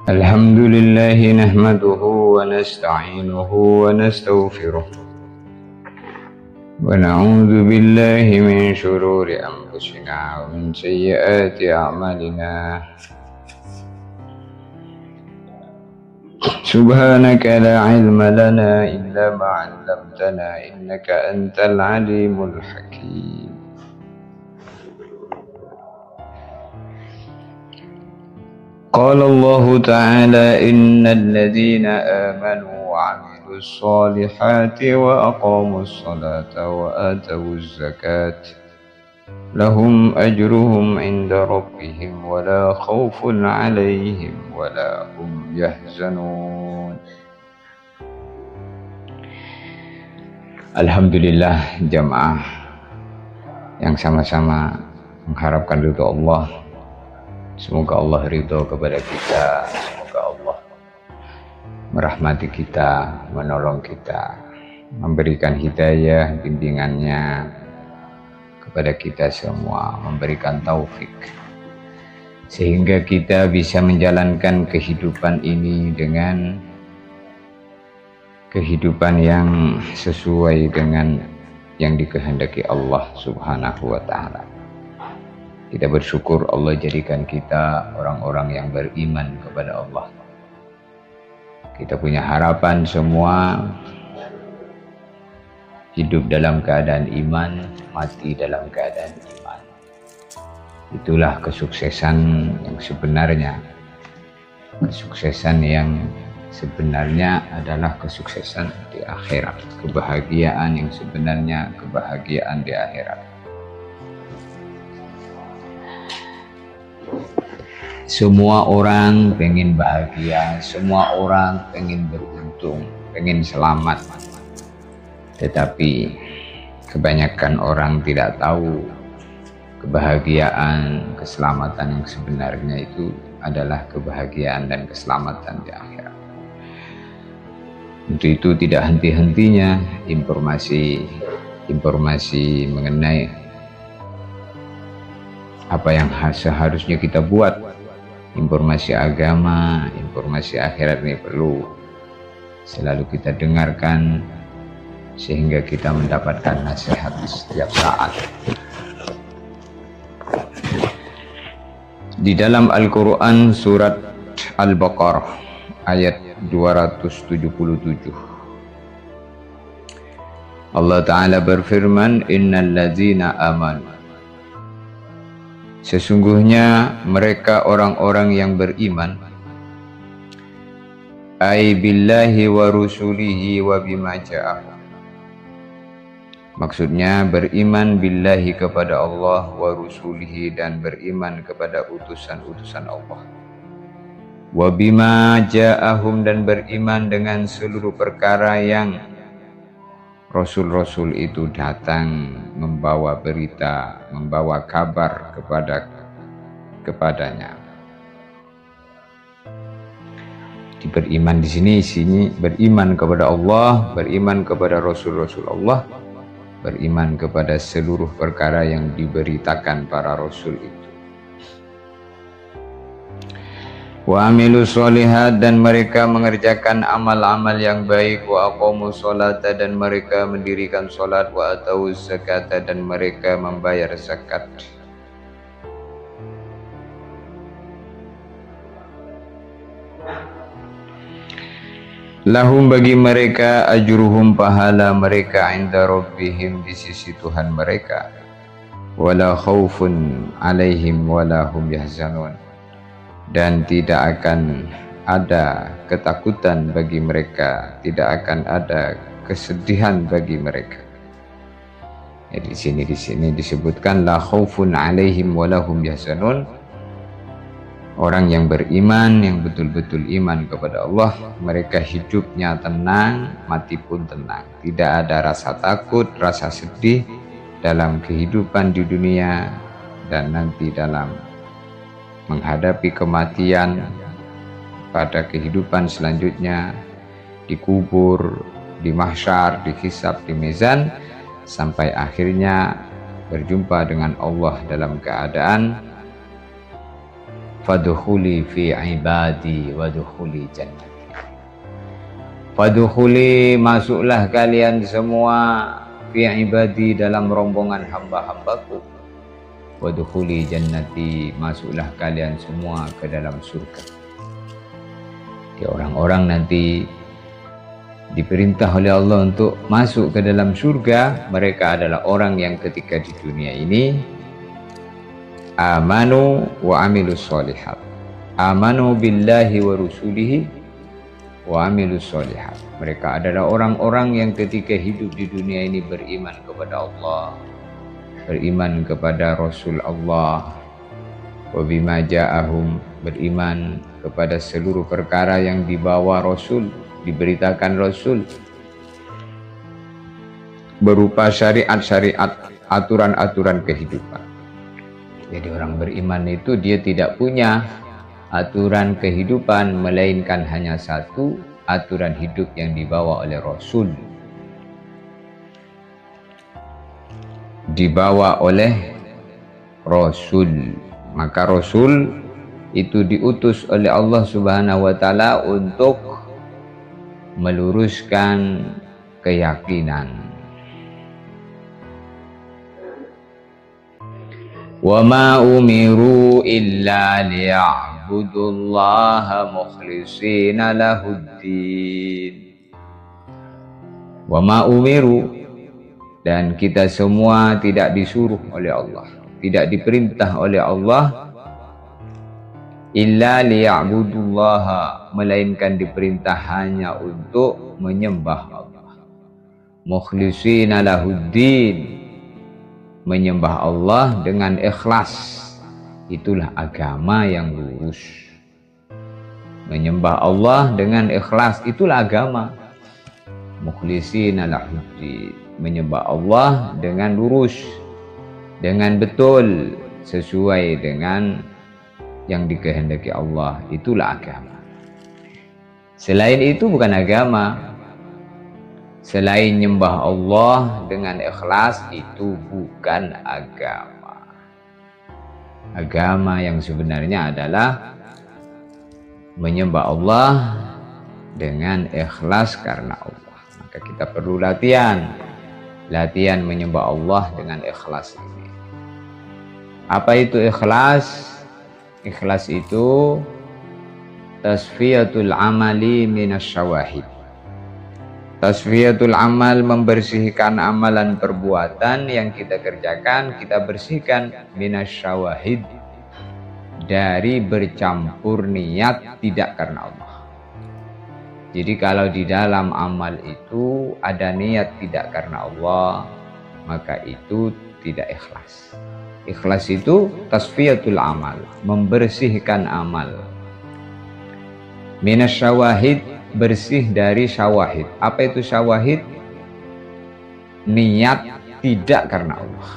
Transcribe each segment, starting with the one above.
الحمد لله نحمده ونستعينه ونستغفره ونعوذ بالله من شرور أنفسنا ومن سيئات أعمالنا. سبحانك لا علم لنا إلا ما علمتنا إنك أنت العليم الحكيم. قال الله تعالى إن الذين آمنوا وعملوا الصالحات وأقاموا الصلاة وآتوا الزكاة لهم أجرهم عند ربهم ولا خوف عليهم ولا هم يحزنون. Alhamdulillah jamaah yang sama-sama mengharapkan ridho Allah. Semoga Allah ridho kepada kita, semoga Allah merahmati kita, menolong kita, memberikan hidayah, bimbingannya kepada kita semua, memberikan taufik sehingga kita bisa menjalankan kehidupan ini dengan kehidupan yang sesuai dengan yang dikehendaki Allah Subhanahu wa Ta'ala. Kita bersyukur Allah jadikan kita orang-orang yang beriman kepada Allah. Kita punya harapan semua hidup dalam keadaan iman, mati dalam keadaan iman. Itulah kesuksesan yang sebenarnya. Kesuksesan yang sebenarnya adalah kesuksesan di akhirat. Kebahagiaan yang sebenarnya kebahagiaan di akhirat. Semua orang pengen bahagia, semua orang pengen beruntung, pengen selamat. Tetapi kebanyakan orang tidak tahu kebahagiaan, keselamatan yang sebenarnya itu adalah kebahagiaan dan keselamatan di akhirat. Untuk itu tidak henti-hentinya informasi mengenai apa yang seharusnya kita buat. Informasi agama, informasi akhirat ini perlu selalu kita dengarkan sehingga kita mendapatkan nasihat setiap saat. Di dalam Al-Quran surat Al-Baqarah ayat 277 Allah Ta'ala berfirman, innal ladzina amanu, sesungguhnya mereka orang-orang yang beriman, ay billahi wa rusulihi wa bima ja'ah. Maksudnya beriman billahi kepada Allah, wa rusulihi dan beriman kepada utusan-utusan Allah, wa bima ja'ahum dan beriman dengan seluruh perkara yang Rasul-Rasul itu datang membawa berita, membawa kabar kepadanya. Beriman di sini beriman kepada Allah, beriman kepada Rasul-Rasul Allah, beriman kepada seluruh perkara yang diberitakan para Rasul itu. Wa amilu sholihat dan mereka mengerjakan amal-amal yang baik, wa aqamu sholata dan mereka mendirikan sholat, wa atau zakata dan mereka membayar zakat. Lahum bagi mereka ajruhum pahala mereka inda rabbihim di sisi Tuhan mereka, wala khaufun alaihim wala hum yahzanun, dan tidak akan ada ketakutan bagi mereka, tidak akan ada kesedihan bagi mereka. Ya, di sini disebutkan la khaufun alaihim wa lahum yahzanun. Orang yang beriman, yang betul-betul iman kepada Allah, mereka hidupnya tenang, mati pun tenang. Tidak ada rasa takut, rasa sedih dalam kehidupan di dunia dan nanti dalam menghadapi kematian pada kehidupan selanjutnya, di kubur, di mahsyar, di hisab, di mizan, sampai akhirnya berjumpa dengan Allah dalam keadaan Fadkhuli fi ibadi wadkhuli jannati. Fadkhuli, masuklah kalian semua, fi ibadi, dalam rombongan hamba-hambaku. Wadkhuli jannati, masuklah kalian semua ke dalam surga. Di orang-orang nanti diperintah oleh Allah untuk masuk ke dalam surga, mereka adalah orang yang ketika di dunia ini amanu wa amilus solihat. Amanu billahi wa rusulihi wa amilus solihat. Mereka adalah orang-orang yang ketika hidup di dunia ini beriman kepada Allah, beriman kepada Rasul Allah, wa bima ja'ahum, beriman kepada seluruh perkara yang dibawa Rasul, diberitakan Rasul, berupa syariat-syariat, aturan-aturan kehidupan. Jadi orang beriman itu dia tidak punya aturan kehidupan, melainkan hanya satu, aturan hidup yang dibawa oleh Rasul, dibawa oleh Rasul. Maka Rasul itu diutus oleh Allah Subhanahu wa Ta'ala untuk meluruskan keyakinan. Wa ma umiru illa liya'budullaha mukhlishina lahuddin. Wa ma umiru, dan kita semua tidak disuruh oleh Allah, tidak diperintah oleh Allah, illa liya'budullaha, melainkan diperintah hanya untuk menyembah Allah. Mukhlishina lahuddin, menyembah Allah dengan ikhlas, itulah agama yang lurus. Menyembah Allah dengan ikhlas, itulah agama. Mukhlishina lahuddin, menyembah Allah dengan lurus, dengan betul, sesuai dengan yang dikehendaki Allah, itulah agama. Selain itu bukan agama. Selain nyembah Allah dengan ikhlas, itu bukan agama. Agama yang sebenarnya adalah menyembah Allah dengan ikhlas karena Allah. Maka kita perlu latihan menyembah Allah dengan ikhlas ini. Apa itu ikhlas? Ikhlas itu tasfiyatul amali minasyawahid. Tasfiyatul amal, membersihkan amalan perbuatan yang kita kerjakan, kita bersihkan minasyawahid, dari bercampur niat tidak karena Allah. Jadi kalau di dalam amal itu ada niat tidak karena Allah, maka itu tidak ikhlas. Ikhlas itu tasfiyatul amal, membersihkan amal. Minasyawahid, bersih dari syawahid. Apa itu syawahid? Niat tidak karena Allah.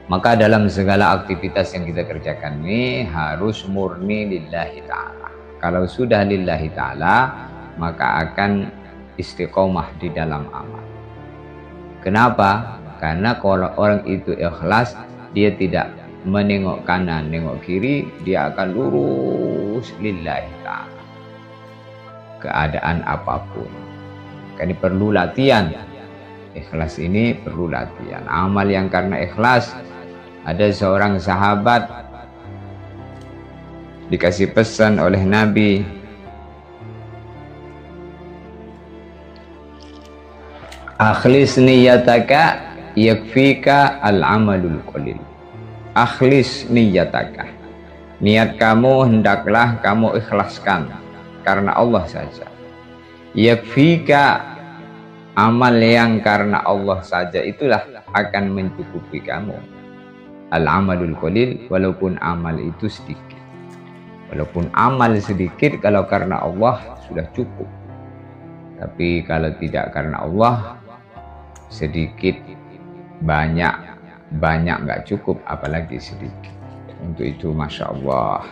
Maka dalam segala aktivitas yang kita kerjakan ini harus murni lillahi ta'ala. Kalau sudah lillahi ta'ala, maka akan istiqomah di dalam amal. Kenapa? Karena kalau orang itu ikhlas, dia tidak menengok kanan, nengok kiri, dia akan lurus lillahi ta'ala. Keadaan apapun. Ini perlu latihan. Ikhlas ini perlu latihan. Amal yang karena ikhlas. Ada seorang sahabat dikasih pesan oleh Nabi, akhlis niyataka yakfika al-amalul qalil. Akhlis niyataka, niat kamu hendaklah kamu ikhlaskan karena Allah saja. Yakfika, amal yang karena Allah saja itulah akan mencukupi kamu. Al-amalul qalil, walaupun amal itu sedikit. Walaupun amal sedikit, kalau karena Allah sudah cukup. Tapi kalau tidak karena Allah, sedikit, banyak nggak cukup, apalagi sedikit. Untuk itu Masya Allah,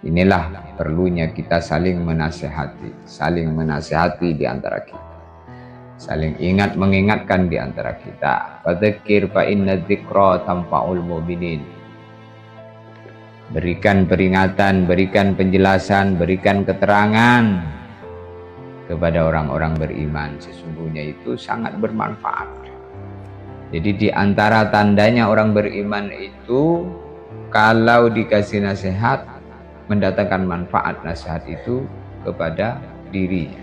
inilah perlunya kita saling menasehati di antara kita, saling mengingatkan di antara kita. Fadzakir fa inna dzikra tanfa'ul mu'minin. berikan peringatan, berikan penjelasan, berikan keterangan kepada orang-orang beriman. Sesungguhnya itu sangat bermanfaat. Jadi di antara tandanya orang beriman itu kalau dikasih nasihat, mendatangkan manfaat nasihat itu kepada dirinya.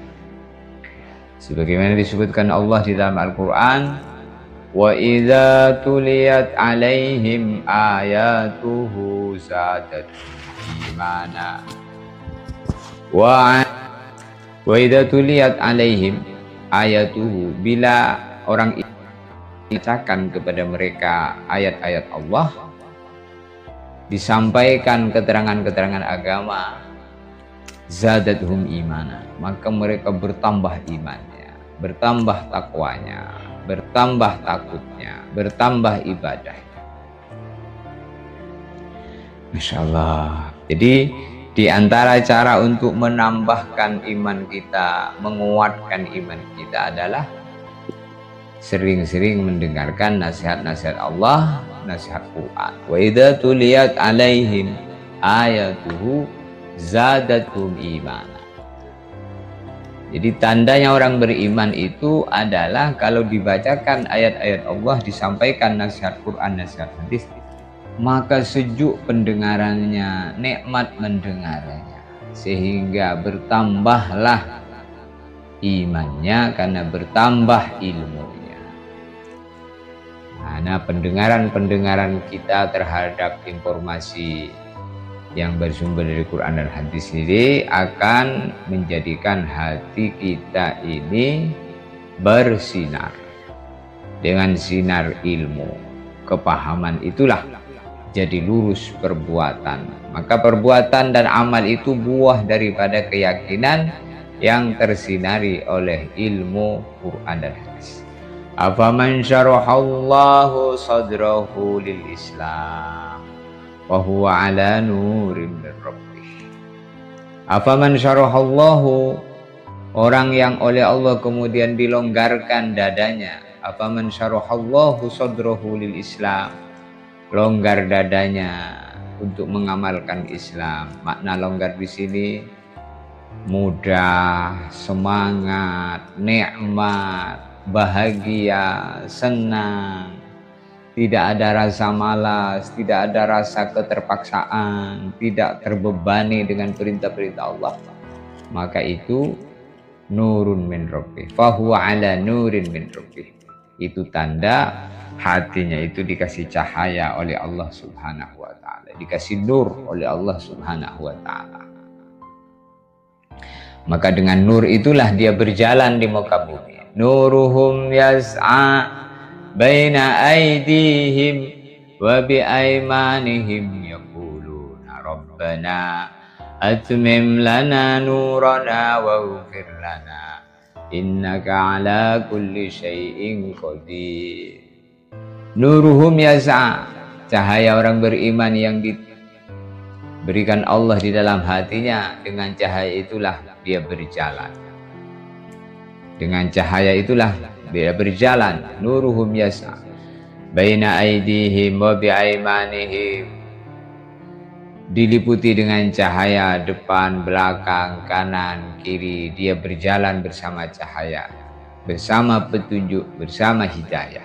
Sebagaimana disebutkan Allah di dalam Al-Quran, wa idza tuliyat alaihim ayatuhu zadatuhum imana wa idza tuliyat alaihim ayatuhu, bila orang dibacakan kepada mereka ayat-ayat Allah, disampaikan keterangan-keterangan agama, zadatuhum imana, maka mereka bertambah imannya, bertambah takwanya, bertambah takutnya, bertambah ibadah. Masya Allah. Jadi di antara cara untuk menambahkan iman kita, menguatkan iman kita adalah sering-sering mendengarkan nasihat-nasihat Allah, nasihat Quran. Wa idza tuliyat alaihim ayatuhu zadatuhum imana. Jadi tandanya orang beriman itu adalah kalau dibacakan ayat-ayat Allah, disampaikan nasihat Quran, nasihat hadis, maka sejuk pendengarannya, nikmat mendengarnya, sehingga bertambahlah imannya karena bertambah ilmunya. Nah, pendengaran-pendengaran kita terhadap informasi yang bersumber dari Quran dan hadis ini akan menjadikan hati kita ini bersinar dengan sinar ilmu. Kepahaman itulah jadi lurus perbuatan. Maka perbuatan dan amal itu buah daripada keyakinan yang tersinari oleh ilmu Quran dan hadis. Afaman syarahallahu sadrahu lil Islam wa huwa ala nurin min rabbih. Afaman syarahallahu, orang yang oleh Allah kemudian dilonggarkan dadanya. Afaman syarahallahu sadrahu lil Islam, longgar dadanya untuk mengamalkan Islam. Makna longgar di sini mudah, semangat, nikmat, bahagia, senang, tidak ada rasa malas, tidak ada rasa keterpaksaan, tidak terbebani dengan perintah-perintah Allah. Maka itu nurun min rabbih, fahuwa ala nurin min rabbih. Itu tanda hatinya itu dikasih cahaya oleh Allah Subhanahu wa ta'ala, dikasih nur oleh Allah Subhanahu wa ta'ala. Maka dengan nur itulah dia berjalan di muka bumi. Nuruhum yas'a baina aydihim wa bi aymanihim yaquluna rabbana atmim lana nurana waghfir lana innaka ala kulli syai'in qadir. Nuruhum yas'a, cahaya orang beriman yang diberikan Allah di dalam hatinya, dengan cahaya itulah dia berjalan. Dengan cahaya itulah dia berjalan. Nuruhum yas'a baina aydihim wa bi aymanihim, diliputi dengan cahaya depan, belakang, kanan, kiri. Dia berjalan bersama cahaya, bersama petunjuk, bersama hidayah.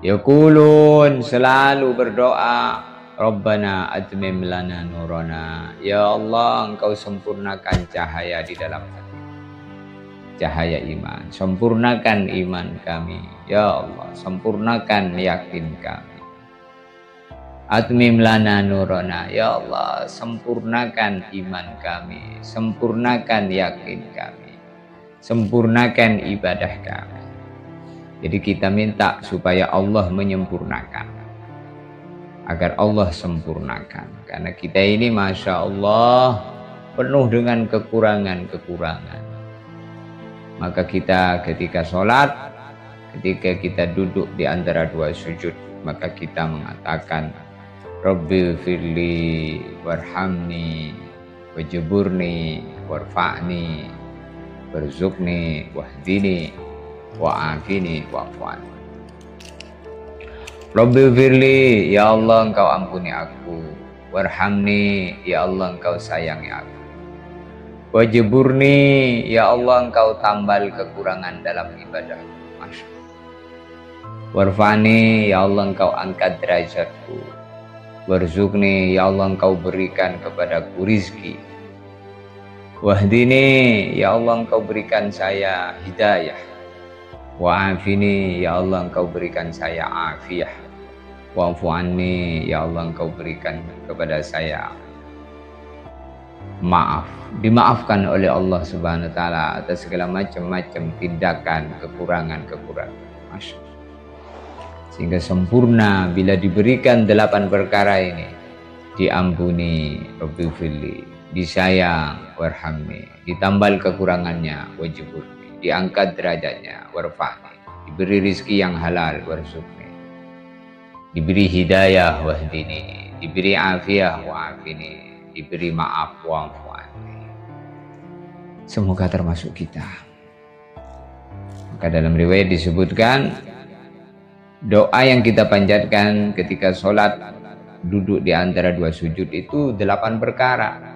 Yaqulun, selalu berdoa, Rabbana atmim lana nurana, ya Allah engkau sempurnakan cahaya di dalam hati, cahaya iman, sempurnakan iman kami ya Allah, sempurnakan yakin kami. Atmim lana nurana, ya Allah sempurnakan iman kami, sempurnakan yakin kami, sempurnakan ibadah kami. Jadi kita minta supaya Allah menyempurnakan, agar Allah sempurnakan. Karena kita ini Masya Allah penuh dengan kekurangan-kekurangan. Maka kita ketika sholat, ketika kita duduk di antara dua sujud, maka kita mengatakan Rabbi firli warhamni wajiburni warfa'ni warzuqni wahdini wa'afini wa'fu'an. Rabbi firli, ya Allah engkau ampuni aku, warhamni, ya Allah engkau sayangi aku. Wajburni, ya Allah engkau tambal kekurangan dalam ibadah. Masya Allah. Warfani, ya Allah engkau angkat derajatku. Warzuqni, ya Allah engkau berikan kepadaku rizki. Wahdini, ya Allah engkau berikan saya hidayah. Wa'afini, ya Allah engkau berikan saya afiyah. Wa'fu anni, ya Allah engkau berikan kepada saya maaf, dimaafkan oleh Allah Subhanahu wa taala atas segala macam-macam tindakan kekurangan-kekurangan. Masya Allah. Sehingga sempurna bila diberikan 8 perkara ini. Diampuni, Rabbighfirli, disayang, warhamni, ditambal kekurangannya, wajburni, diangkat derajatnya, warfa'ni, diberi rizki yang halal, warzuqni, diberi hidayah, wahdini, diberi afiyah, wa'afini, diberi maaf, wa'fu anni. Semoga termasuk kita. Maka dalam riwayat disebutkan doa yang kita panjatkan ketika sholat duduk di antara 2 sujud itu 8 perkara.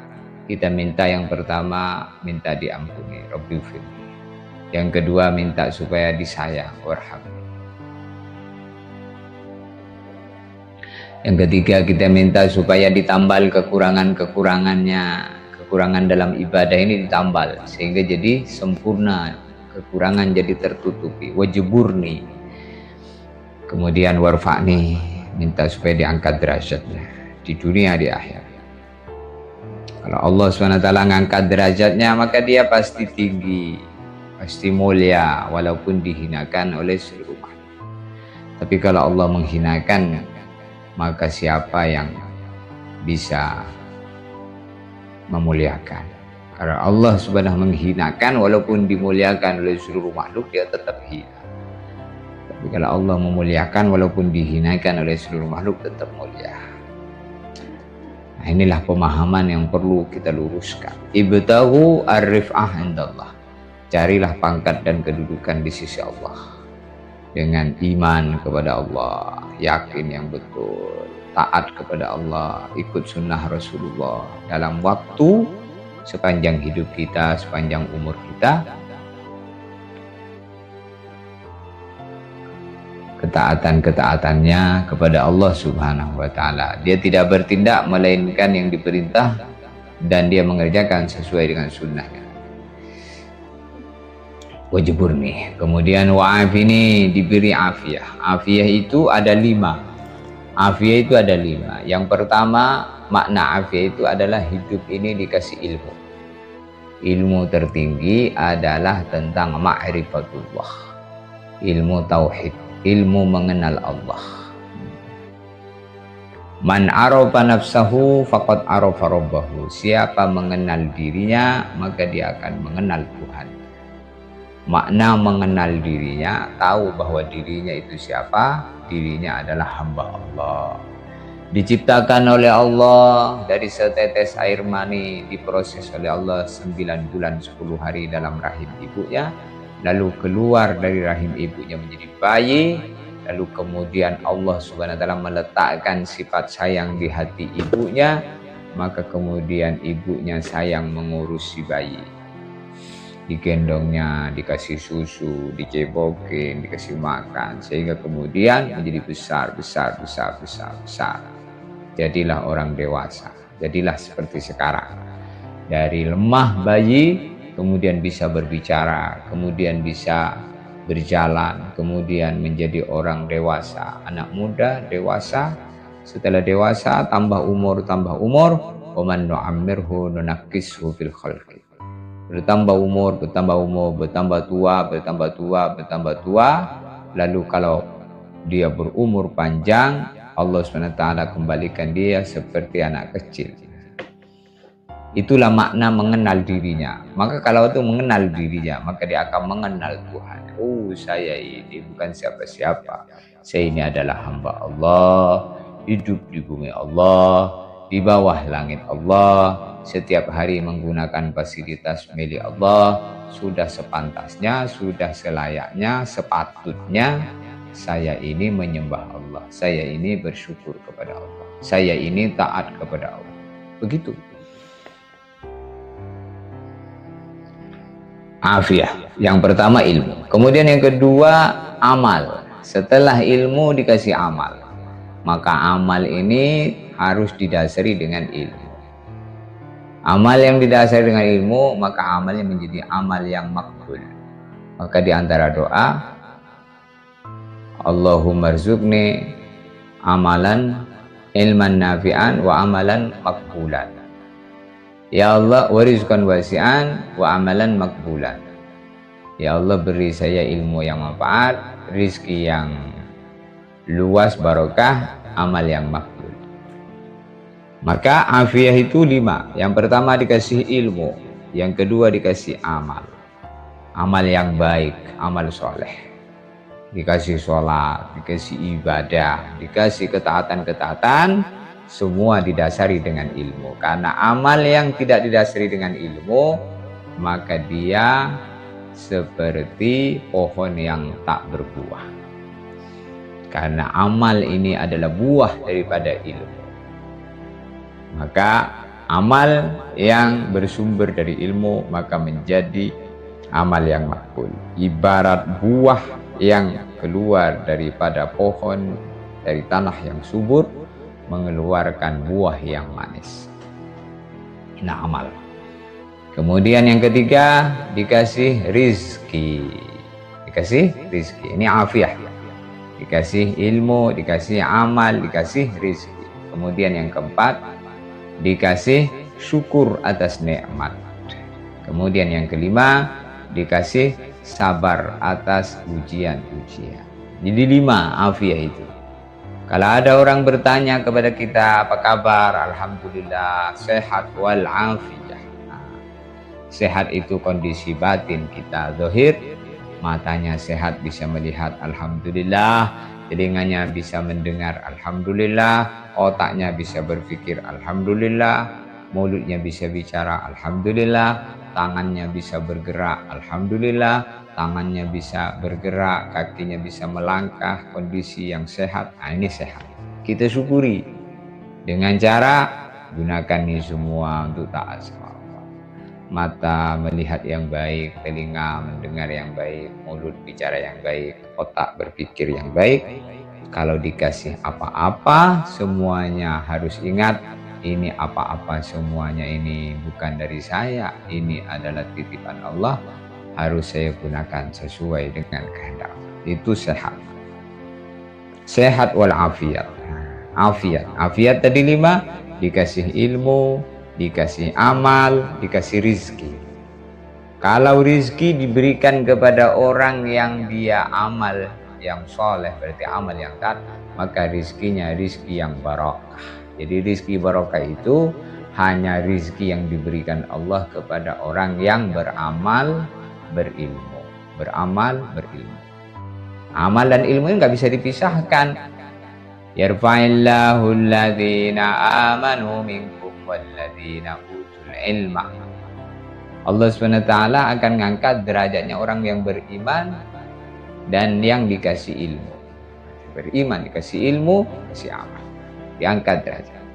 Kita minta yang pertama, minta diampuni, Rabbighfirli. Yang kedua, minta supaya disayang, warhamni. Yang ketiga, kita minta supaya ditambal kekurangan-kekurangannya. Kekurangan dalam ibadah ini ditambal sehingga jadi sempurna, kekurangan jadi tertutupi. Wajburni, kemudian warfa'ni, minta supaya diangkat derajatnya di dunia, di akhirat. Kalau Allah SWT ngangkat derajatnya, maka dia pasti tinggi, pasti mulia, walaupun dihinakan oleh seluruh makhluk. Tapi kalau Allah menghinakan, maka siapa yang bisa memuliakan? Karena Allah Subhanahu menghinakan, walaupun dimuliakan oleh seluruh makhluk, dia tetap hina. Tapi kalau Allah memuliakan, walaupun dihinakan oleh seluruh makhluk, tetap mulia. Nah, inilah pemahaman yang perlu kita luruskan. Ibtaghu ar-rif'ah indallah. Carilah pangkat dan kedudukan di sisi Allah. Dengan iman kepada Allah, yakin yang betul, taat kepada Allah, ikut sunnah Rasulullah dalam waktu sepanjang hidup kita, sepanjang umur kita. Ketaatan-ketaatannya kepada Allah Subhanahu wa taala. Dia tidak bertindak melainkan yang diperintah dan dia mengerjakan sesuai dengan sunnahnya. Wajburni, kemudian wa'afini, diberi afiyah. Afiyah itu ada 5. Afiyah itu ada 5. Yang pertama, makna afiyah itu adalah hidup ini dikasih ilmu. Ilmu tertinggi adalah tentang ma'rifatullah, ilmu tauhid, ilmu mengenal Allah. Man arafa nafsahu faqad arafa rabbahu. Siapa mengenal dirinya, maka dia akan mengenal Tuhan. Makna mengenal dirinya, tahu bahwa dirinya itu siapa? Dirinya adalah hamba Allah. Diciptakan oleh Allah dari setetes air mani, diproses oleh Allah 9 bulan 10 hari dalam rahim ibunya. Lalu keluar dari rahim ibunya menjadi bayi. Lalu kemudian Allah Subhanahu wa taala meletakkan sifat sayang di hati ibunya. Maka kemudian ibunya sayang mengurus si bayi. Digendongnya, dikasih susu, dicebokin, dikasih makan, sehingga kemudian menjadi besar. Jadilah orang dewasa, jadilah seperti sekarang. Dari lemah bayi, kemudian bisa berbicara, kemudian bisa berjalan, kemudian menjadi orang dewasa, anak muda, dewasa. Setelah dewasa, tambah umur, wa man nu'ammirhu nunakkishu fil khalqi. Bertambah umur, bertambah tua. Lalu kalau dia berumur panjang, Allah SWT kembalikan dia seperti anak kecil. Itulah makna mengenal dirinya. Maka kalau itu mengenal dirinya, maka dia akan mengenal Tuhan. Oh, saya ini bukan siapa-siapa. Saya ini adalah hamba Allah, hidup di bumi Allah, di bawah langit Allah. Setiap hari menggunakan fasilitas milik Allah. Sudah sepantasnya, sudah selayaknya, sepatutnya saya ini menyembah Allah, saya ini bersyukur kepada Allah. saya ini taat kepada Allah. Begitu. Afiyah. Yang pertama ilmu. Kemudian yang kedua amal. Setelah ilmu dikasih amal. Maka amal ini harus didasari dengan ilmu. Amal yang didasari dengan ilmu, maka amalnya menjadi amal yang makbul. Maka di antara doa, Allahumma rzuqni amalan ilman nafi'an wa amalan makbulan. Ya Allah, warizqan wasi'an wa amalan makbulan. Ya Allah, beri saya ilmu yang manfaat, rizki yang luas barokah, amal yang makbul. Maka afiyah itu 5. Yang pertama dikasih ilmu, yang kedua dikasih amal. Amal yang baik, amal soleh. Dikasih sholat, dikasih ibadah, dikasih ketaatan-ketaatan, semua didasari dengan ilmu. Karena amal yang tidak didasari dengan ilmu, maka dia seperti pohon yang tak berbuah. Karena amal ini adalah buah daripada ilmu. Maka amal yang bersumber dari ilmu maka menjadi amal yang makbul. Ibarat buah yang keluar daripada pohon dari tanah yang subur mengeluarkan buah yang manis. Ini amal. Kemudian yang ketiga dikasih rizki. Dikasih rizki. Ini afiyah. Dikasih ilmu, dikasih amal, dikasih rizki. Kemudian yang keempat dikasih syukur atas nikmat. Kemudian yang kelima dikasih sabar atas ujian-ujian. Jadi 5 afiyah itu. Kalau ada orang bertanya kepada kita apa kabar, alhamdulillah sehat wal afiyah. Sehat itu kondisi batin kita zahir, matanya sehat bisa melihat alhamdulillah, telinganya bisa mendengar alhamdulillah, otaknya bisa berpikir alhamdulillah, mulutnya bisa bicara alhamdulillah, tangannya bisa bergerak alhamdulillah, tangannya bisa bergerak, kakinya bisa melangkah, kondisi yang sehat. Nah, ini sehat. Kita syukuri dengan cara gunakan ini semua untuk taat sama Allah. Mata melihat yang baik, telinga mendengar yang baik, mulut bicara yang baik, otak berpikir yang baik. Kalau dikasih apa-apa, semuanya harus ingat, ini apa-apa semuanya ini bukan dari saya, ini adalah titipan Allah, harus saya gunakan sesuai dengan kehendak. Itu sehat. Sehat wal afiyat. Afiyat. Afiyat tadi 5, dikasih ilmu, dikasih amal, dikasih rizki. Kalau rizki diberikan kepada orang yang dia amal yang soleh, berarti amal yang taat, maka rizkinya rizki yang barokah. Jadi rizki barokah itu hanya rizki yang diberikan Allah kepada orang yang beramal, berilmu. Beramal, berilmu. Amal dan ilmu ini nggak bisa dipisahkan. Yarfa'illahu alladhina amanu minkum walladhina utul ilma. Allah SWT akan mengangkat derajatnya orang yang beriman dan yang dikasih ilmu. Beriman, dikasih ilmu, dikasih amal, diangkat derajat.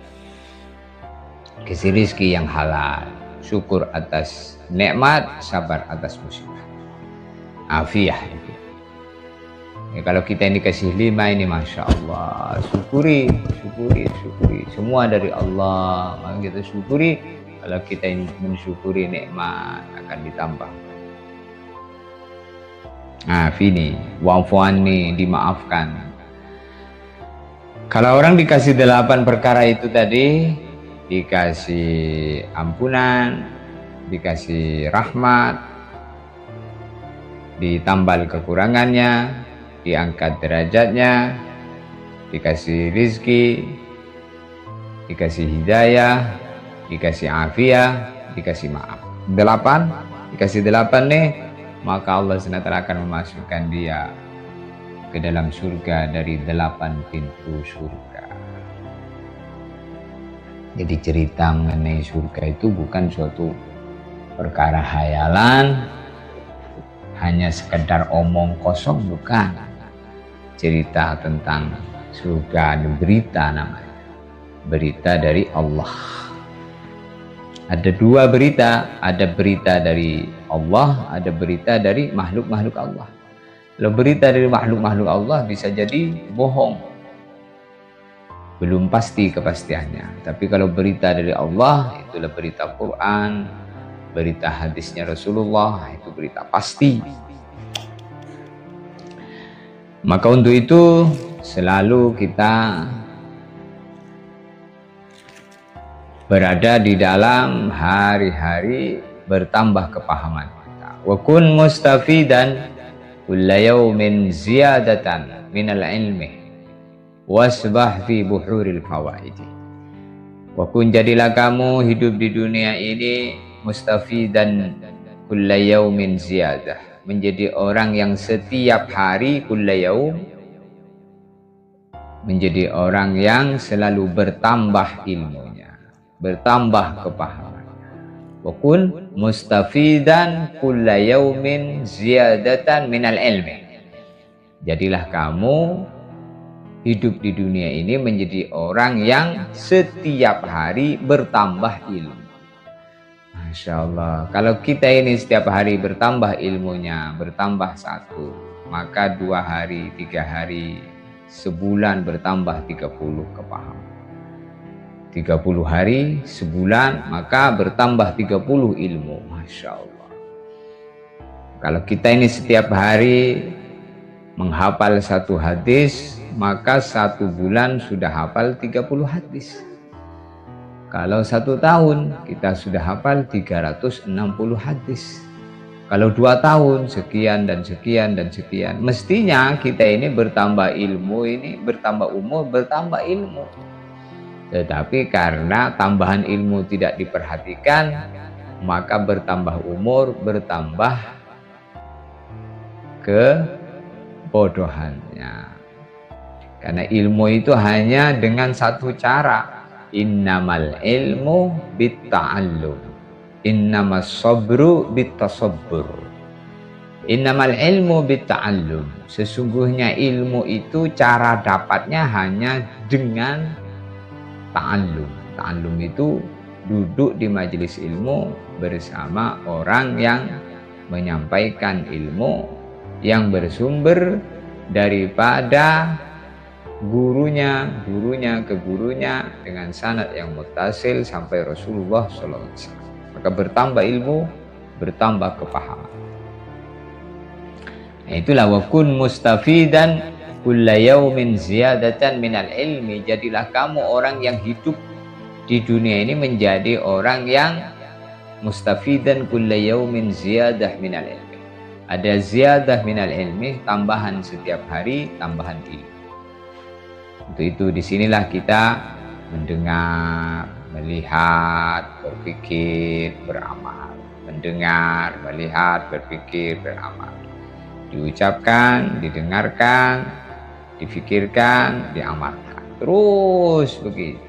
Kasih rizki yang halal, syukur atas nikmat, sabar atas musibah. Afiyah. Ya, kalau kita ini kasih 5 ini Masya Allah, syukuri, syukuri, syukuri. Semua dari Allah, maka kita syukuri. Kalau kita ini mensyukuri nikmat akan ditambah. Afini, wa'fu'anni, dimaafkan. Kalau orang dikasih 8 perkara itu tadi, dikasih ampunan, dikasih rahmat, ditambal kekurangannya, diangkat derajatnya, dikasih rizki, dikasih hidayah, dikasih afiyah, dikasih maaf. 8, dikasih 8 nih, maka Allah SWT akan memasukkan dia ke dalam surga dari 8 pintu surga. Jadi cerita mengenai surga itu bukan suatu perkara hayalan, hanya sekedar omong kosong, bukan. Cerita tentang surga, ada berita namanya. berita dari Allah. Ada dua berita, ada berita dari Allah, ada berita dari makhluk-makhluk Allah. Kalau berita dari makhluk-makhluk Allah bisa jadi bohong, belum pasti kepastiannya. Tapi kalau berita dari Allah, itulah berita Quran, berita hadisnya Rasulullah, itu berita pasti. Maka untuk itu selalu kita berada di dalam hari-hari bertambah kepahaman kita. Wa kun mustafidan kulla yawmin ziyadatan minal ilmi wasbah fi buhuril fawaidi. Wa kun, jadilah kamu hidup di dunia ini mustafidan kulla yawmin ziyadah, menjadi orang yang setiap hari kulla yaum, menjadi orang yang selalu bertambah ilmunya, bertambah kepahaman. Wa kun mustafidan kulla yaumin ziyadatan minal ilmi. Jadilah kamu hidup di dunia ini menjadi orang yang setiap hari bertambah ilmu. Masya Allah, kalau kita ini setiap hari bertambah ilmunya, bertambah satu, maka 2 hari, 3 hari, sebulan bertambah 30 kepahaman. 30 hari, sebulan, maka bertambah 30 ilmu. Masya Allah. Kalau kita ini setiap hari menghafal 1 hadis, maka 1 bulan sudah hafal 30 hadis. Kalau 1 tahun, kita sudah hafal 360 hadis. Kalau 2 tahun, sekian dan sekian dan sekian. Mestinya kita ini bertambah ilmu, ini bertambah umur, bertambah ilmu. Tetapi karena tambahan ilmu tidak diperhatikan, maka bertambah umur, bertambah kebodohannya. Karena ilmu itu hanya dengan 1 cara. Innamal ilmu bitta'allum, innamas sabru bittasabbur. Innamal ilmu bitta'allum, sesungguhnya ilmu itu cara dapatnya hanya dengan ta'allum. Ta'allum itu duduk di majelis ilmu bersama orang yang menyampaikan ilmu yang bersumber daripada gurunya ke gurunya dengan sanad yang muttasil sampai Rasulullah SAW. Maka bertambah ilmu, bertambah kepahaman. Nah, itulah wa kun mustafidan kulla yaumin ziyadatan minal ilmi. Jadilah kamu orang yang hidup di dunia ini menjadi orang yang mustafidan kulla yaumin ziyadah minal ilmi. Ada ziyadah minal ilmi, tambahan setiap hari, tambahan ilmu. Untuk itu disinilah kita mendengar, melihat, berpikir, beramal. Mendengar, melihat, berpikir, beramal. Diucapkan, didengarkan, difikirkan, diamalkan. Terus begitu.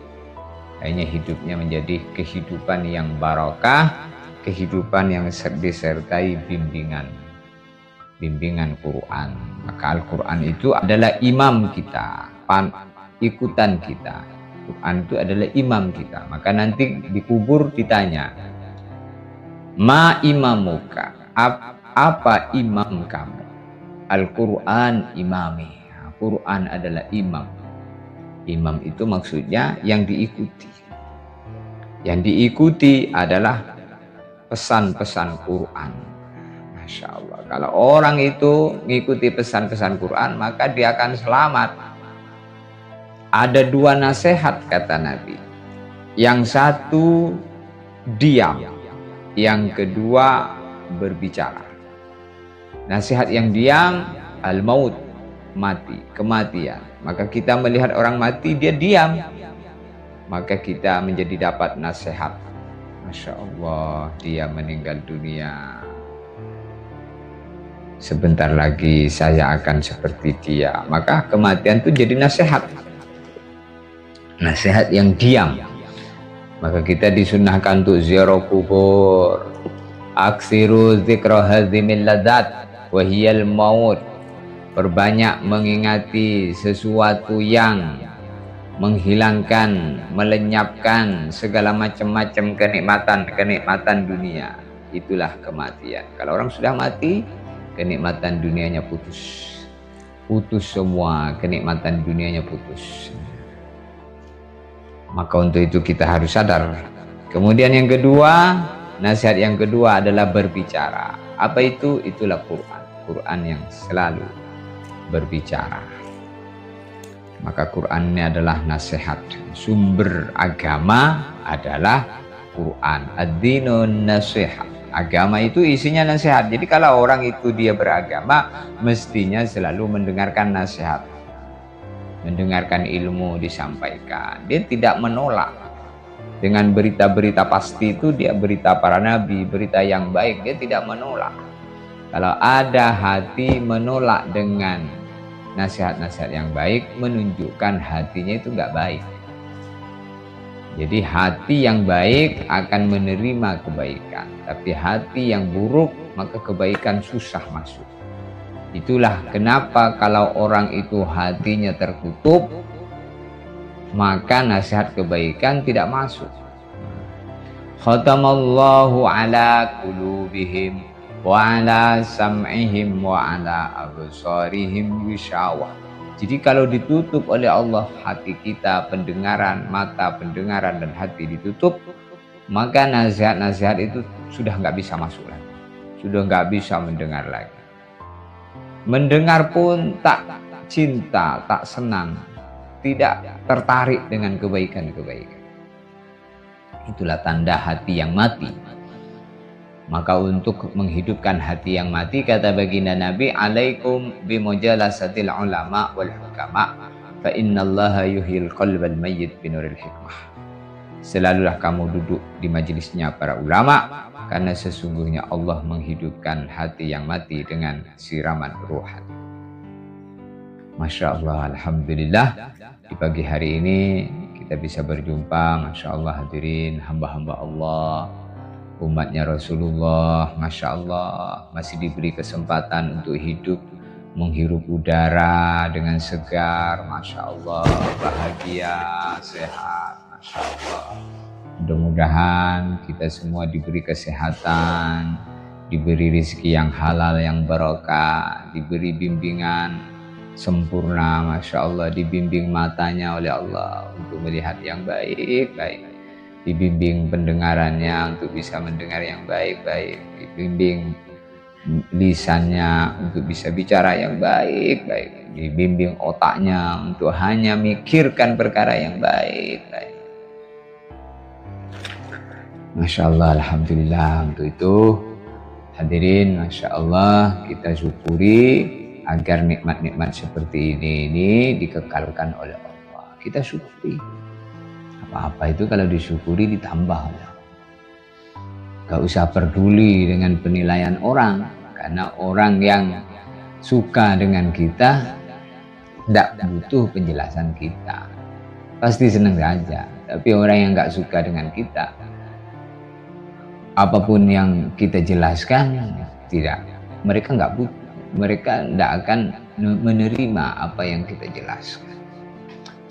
Hanya hidupnya menjadi kehidupan yang barakah, kehidupan yang disertai bimbingan Quran. Maka Al-Quran itu adalah imam kita, ikutan kita. Quran itu adalah imam kita. Maka nanti dikubur ditanya, ma imamuka, apa imam kamu? Al-Quran imami. Quran adalah imam. Imam itu maksudnya yang diikuti. Yang diikuti adalah pesan-pesan Quran. Masya Allah. Kalau orang itu mengikuti pesan-pesan Quran, maka dia akan selamat. Ada 2 nasihat kata Nabi. Yang satu diam, yang kedua berbicara. Nasihat yang diam, al-maut, mati, kematian. Maka kita melihat orang mati, dia diam, maka kita menjadi dapat nasihat. Masya Allah, dia meninggal dunia. Sebentar lagi saya akan seperti dia. Maka kematian itu jadi nasihat. Nasihat yang diam. Maka kita disunahkan untuk ziarah kubur. Aksiru zikra hazimil ladat wahiyal maut. Perbanyak mengingati sesuatu yang menghilangkan, melenyapkan segala macam-macam kenikmatan dunia. Itulah kematian. Kalau orang sudah mati, kenikmatan dunianya putus. Putus semua, kenikmatan dunianya putus. Maka untuk itu kita harus sadar. Kemudian yang kedua, nasihat yang kedua adalah berbicara. Apa itu? Itulah Quran. Quran yang selalu berbicara. Maka Quran ini adalah nasihat. Sumber agama adalah Quran. Ad-dinun nasihat. Agama itu isinya nasihat. Jadi kalau orang itu dia beragama, mestinya selalu mendengarkan nasihat. Mendengarkan ilmu disampaikan. Dia tidak menolak. Dengan berita-berita pasti itu dia berita para nabi, berita yang baik, dia tidak menolak. Kalau ada hati menolak dengan nasihat-nasihat yang baik, menunjukkan hatinya itu nggak baik. Jadi hati yang baik akan menerima kebaikan, tapi hati yang buruk maka kebaikan susah masuk. Itulah kenapa kalau orang itu hatinya tertutup, maka nasihat kebaikan tidak masuk. Khatamallahu ala qulubihim wa ala sam'ihim wa ala absarihim ghishawah. Jadi kalau ditutup oleh Allah hati kita, pendengaran, mata pendengaran dan hati ditutup, maka nasihat-nasihat itu sudah nggak bisa masuk lagi. Sudah nggak bisa mendengar lagi. Mendengar pun tak cinta, tak senang, tidak tertarik dengan kebaikan-kebaikan. Itulah tanda hati yang mati. Maka untuk menghidupkan hati yang mati, kata baginda Nabi, alaikum bimujalasatil ulama wal hukama fa innallaha yuhyil qalbal mayyit binuril hikmah. Selalulah kamu duduk di majelisnya para ulama, karena sesungguhnya Allah menghidupkan hati yang mati dengan siraman ruhan. Masya Allah, alhamdulillah di pagi hari ini kita bisa berjumpa. Masya Allah hadirin, hamba-hamba Allah, umatnya Rasulullah, Masya Allah masih diberi kesempatan untuk hidup, menghirup udara dengan segar, Masya Allah, bahagia, sehat, Masya Allah. Mudah-mudahan kita semua diberi kesehatan, diberi rezeki yang halal, yang barokah, diberi bimbingan sempurna, Masya Allah, dibimbing matanya oleh Allah untuk melihat yang baik-baik, dibimbing pendengarannya untuk bisa mendengar yang baik-baik, dibimbing lisannya untuk bisa bicara yang baik-baik, dibimbing otaknya untuk hanya mikirkan perkara yang baik-baik. Masya Allah, alhamdulillah. Untuk itu hadirin, Masya Allah, kita syukuri agar nikmat-nikmat seperti ini dikekalkan oleh Allah. Kita syukuri. Apa-apa itu kalau disyukuri ditambah. Gak usah peduli dengan penilaian orang, karena orang yang suka dengan kita tidak butuh penjelasan kita, pasti senang saja. Tapi orang yang gak suka dengan kita, apapun yang kita jelaskan tidak, mereka nggak butuh, mereka tidak akan menerima apa yang kita jelaskan.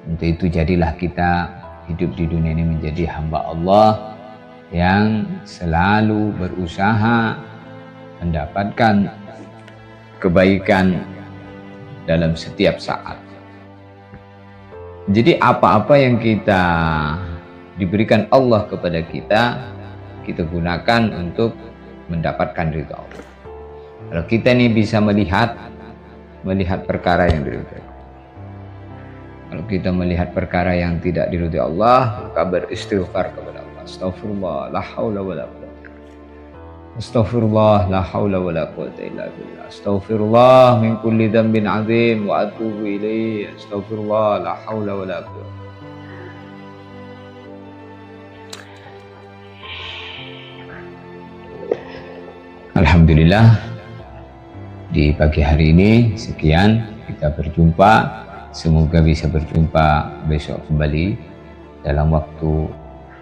Untuk itu jadilah kita hidup di dunia ini menjadi hamba Allah yang selalu berusaha mendapatkan kebaikan dalam setiap saat. Jadi apa-apa yang kita diberikan Allah kepada kita, kita gunakan untuk mendapatkan ridha Allah. Kalau kita ini bisa melihat perkara yang diridhai, kalau kita melihat perkara yang tidak diridhai Allah, maka beristighfar kepada Allah. Astaghfirullah, la haula wala quwwata. Astaghfirullah, la haula wala quwwata illa billah. Astaghfirullah min kulli dhanbin azim wa atubu ilaihi. Astaghfirullah, la haula wala quwwata. Alhamdulillah, di pagi hari ini sekian kita berjumpa. Semoga bisa berjumpa besok kembali dalam waktu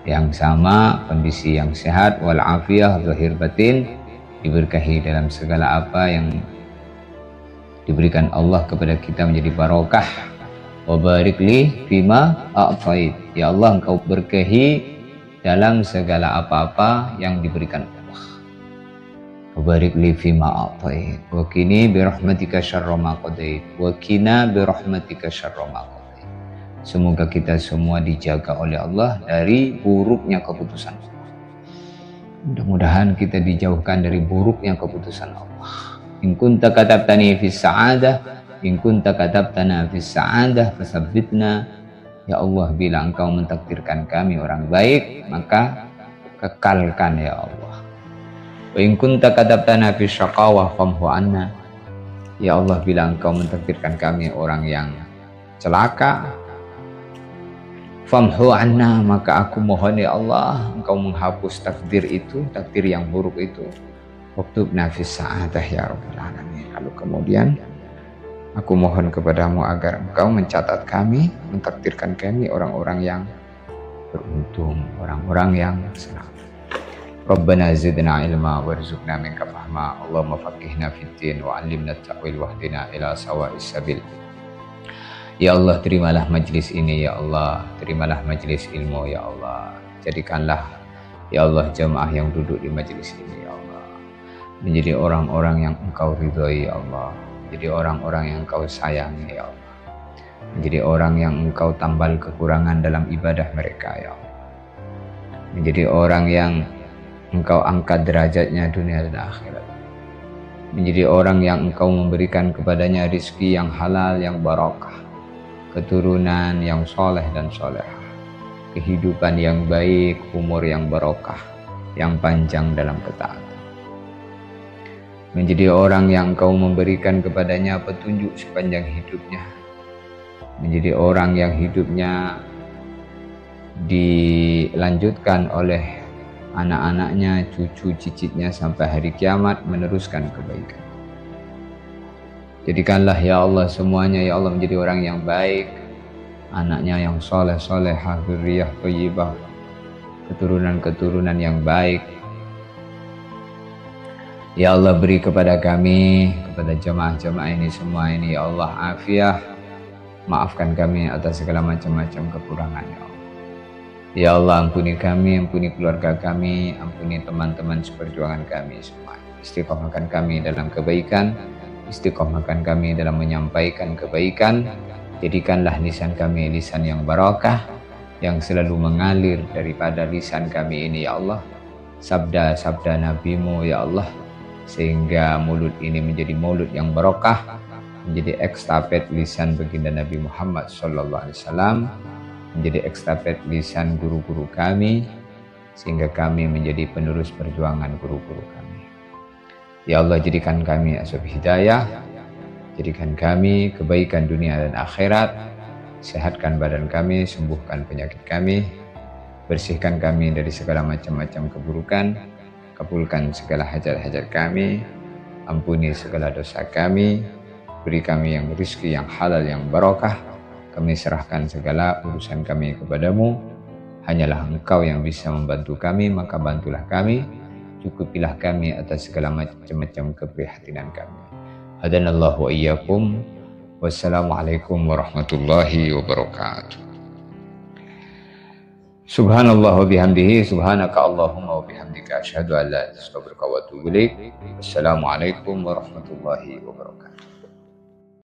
yang sama, kondisi yang sehat, walafiat, zahir batin, diberkahi dalam segala apa yang diberikan Allah kepada kita menjadi barokah wa barik li fima a'tait. Ya Allah, Engkau berkahi dalam segala apa-apa yang diberikan Allah. Wa barik li fima a'tait wa qini bi rahmatika syarra ma qadait wa qina bi rahmatika syarra ma qadait. Semoga kita semua dijaga oleh Allah dari buruknya keputusan Allah. Mudah-mudahan kita dijauhkan dari buruknya keputusan Allah. In kunta katabtani fis sa'adah, in kunta katabtana fis sa'adah fasabbitna. Ya Allah, bila Engkau mentakdirkan kami orang baik, maka kekalkan ya Allah. Wa in kunta katabtana fis syaqawah famhu anna. Ya Allah, bila Engkau mentakdirkan kami orang yang celaka, famhu anna, maka aku mohon ya Allah, Engkau menghapus takdir itu, takdir yang buruk itu. Waktubna fis sa'adah ya Rabbal alamin. Lalu kemudian aku mohon kepadamu agar Engkau mencatat kami, mentakdirkan kami orang-orang yang beruntung, orang-orang yang senang. Rabbana zidna ilma warzuqna minka fahma. Allahumma faqihna fid din wa 'allimna at-ta'wil wahdina ila sawa'is sabil. Ya Allah, terimalah majlis ini ya Allah, terimalah majlis ilmu ya Allah. Jadikanlah ya Allah jamaah yang duduk di majlis ini ya Allah menjadi orang-orang yang Engkau ridhoi ya Allah, menjadi orang-orang yang Engkau sayangi ya Allah, menjadi orang yang Engkau tambal kekurangan dalam ibadah mereka ya Allah, menjadi orang yang Engkau angkat derajatnya dunia dan akhirat, menjadi orang yang Engkau memberikan kepadanya rizki yang halal, yang barakah, keturunan yang soleh dan solehah, kehidupan yang baik, umur yang barokah, yang panjang dalam ketaatan. Menjadi orang yang Engkau memberikan kepadanya petunjuk sepanjang hidupnya, menjadi orang yang hidupnya dilanjutkan oleh anak-anaknya, cucu cicitnya sampai hari kiamat meneruskan kebaikan. Jadikanlah ya Allah semuanya ya Allah menjadi orang yang baik, anaknya yang soleh solehah, dzurriyyah thayyibah, keturunan-keturunan yang baik. Ya Allah, beri kepada kami, kepada jemaah-jemaah ini semua ini ya Allah afiah. Maafkan kami atas segala macam-macam kekurangan ya Allah. Ya Allah, ampuni kami, ampuni keluarga kami, ampuni teman-teman seperjuangan kami semua. Istiqomahkan kami dalam kebaikan, istiqomahkan kami dalam menyampaikan kebaikan. Jadikanlah lisan kami lisan yang barakah, yang selalu mengalir daripada lisan kami ini ya Allah sabda-sabda Nabi-Mu ya Allah, sehingga mulut ini menjadi mulut yang barakah, menjadi ekstafet lisan baginda Nabi Muhammad SAW, menjadi ekstafet lisan guru-guru kami, sehingga kami menjadi penerus perjuangan guru-guru kami. Ya Allah, jadikan kami asbab hidayah, jadikan kami kebaikan dunia dan akhirat, sehatkan badan kami, sembuhkan penyakit kami, bersihkan kami dari segala macam-macam keburukan, kabulkan segala hajat-hajat kami, ampuni segala dosa kami, beri kami yang rezeki yang halal yang barakah. Kami serahkan segala urusan kami kepadamu. Hanyalah Engkau yang bisa membantu kami, maka bantulah kami, cukupilah kami atas segala macam-macam keprihatinan kami. Hadanallahu wa iyyakum. Wassalamualaikum warahmatullahi wabarakatuh. Subhanallah wa bihamdihi, subhanaka Allahumma wa bihamdika, asyhadu an la ilaha illa anta astaghfiruka wa atubu ilaik. Wassalamualaikum warahmatullahi wabarakatuh.